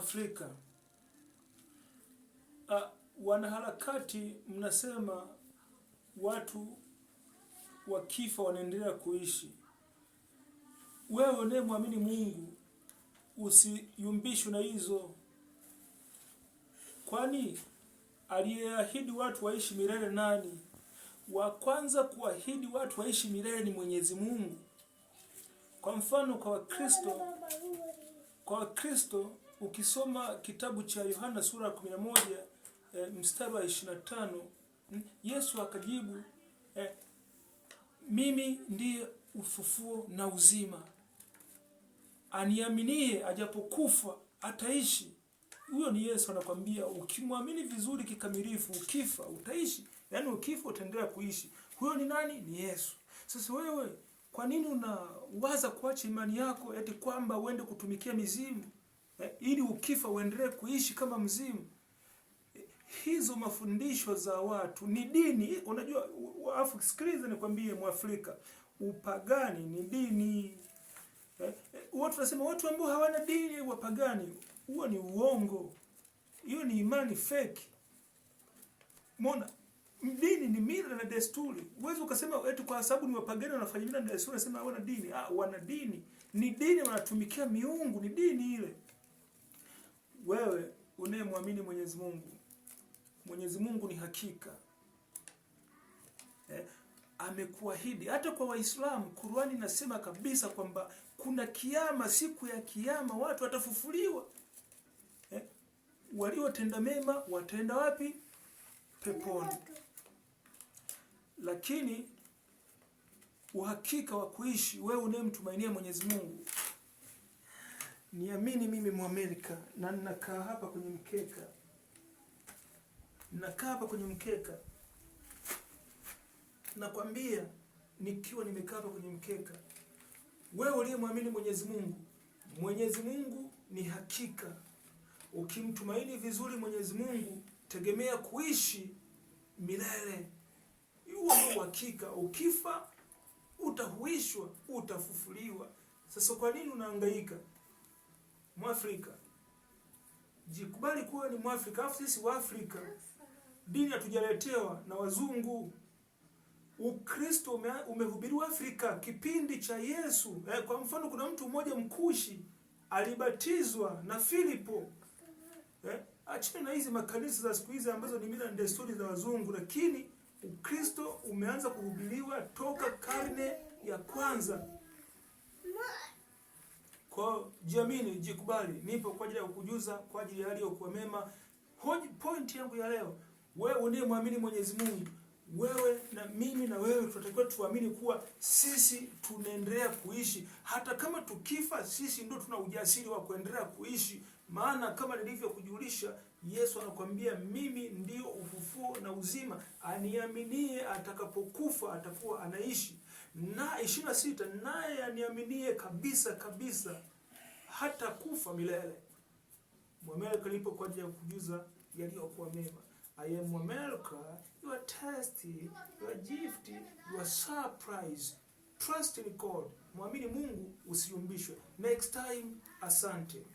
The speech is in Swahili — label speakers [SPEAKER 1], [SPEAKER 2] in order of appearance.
[SPEAKER 1] Mwafrika, wanaharakati mnasema watu wakifa wanaendelea kuishi. Wewe unayemwamini Mungu usiyumbishwe na hizo, kwani aliyeahidi watu waishi milele nani? Wa kwanza kuahidi watu waishi milele ni Mwenyezi Mungu. Kwa mfano kwa Wakristo ukisoma kitabu cha Yohana sura ya 11 mstari wa 25, Yesu akajibu, mimi ndiye ufufuo na uzima, aniaminie ajapokufa ataishi. Huyo ni Yesu anakwambia, ukimwamini vizuri kikamilifu, ukifa utaishi. Yaani ukifa utaendelea kuishi. Huyo ni nani? Ni Yesu. Sasa wewe kwa nini unawaza kuacha imani yako eti kwamba uende kutumikia mizimu ili ukifa uendelee kuishi kama mzimu? Hizo mafundisho za watu ni dini. Unajua, sikiliza nikwambie Mwafrika, upagani ni dini. Watu wanasema watu ambao hawana dini wapagani. Huo ni uongo. Hiyo ni imani fake. Mbona dini ni mila na desturi. Uwezo ukasema eti kwa sababu ni wapagani wanafanya mila na desturi unasema hawana dini. Wana dini. Ni dini, wanatumikia miungu, ni dini ile. Wewe unayemwamini Mwenyezi Mungu, Mwenyezi Mungu ni hakika amekuahidi. Hata kwa Waislamu Qur'ani inasema kabisa kwamba kuna kiyama, siku ya kiyama watu watafufuliwa. Waliotenda mema wataenda wapi? Peponi. Lakini uhakika wa kuishi, wewe unayemtumainia Mwenyezi Mungu, niamini mimi Mwamerika, na ninakaa hapa kwenye mkeka. Nakwambia nikiwa nimekaa hapa kwenye mkeka, wewe uliyemwamini Mwenyezi Mungu, Mwenyezi Mungu ni hakika. Ukimtumaini vizuri Mwenyezi Mungu, tegemea kuishi milele. Huo ni uhakika. Ukifa utahuishwa, utafufuliwa. Sasa kwa nini unahangaika? Mwafrika, jikubali kuwa ni Mwafrika. Afu sisi Waafrika dini hatujaletewa na wazungu. Ukristo umehubiriwa Afrika kipindi cha Yesu. Kwa mfano kuna mtu mmoja Mkushi alibatizwa na Filipo. Achana na hizi makanisa za siku hizi ambazo ni mila na desturi za wazungu, lakini Ukristo umeanza kuhubiriwa toka karne ya kwanza. Kwa jiamini, jikubali, nipo kwa ajili ya kukujuza kwa ajili ya yaliyokuwa mema. Point yangu ya leo, wewe unayemwamini Mwenyezi Mungu, wewe na mimi na wewe tunatakiwa tuamini kuwa sisi tunaendelea kuishi. Hata kama tukifa, sisi ndio tuna ujasiri wa kuendelea kuishi. Maana kama nilivyokujulisha, Yesu anakuambia mimi ndio ufufuo na uzima, aniaminie atakapokufa atakuwa anaishi. Na 26, naye aniaminie kabisa hata kufa milele. Mwamerika lipo kwa ajili ya kujuza yaliyokuwa mema. I am America, your tasty, your gifty, your surprise. Trust in God. Mwamini Mungu, usiyumbishwe. Next time, asante.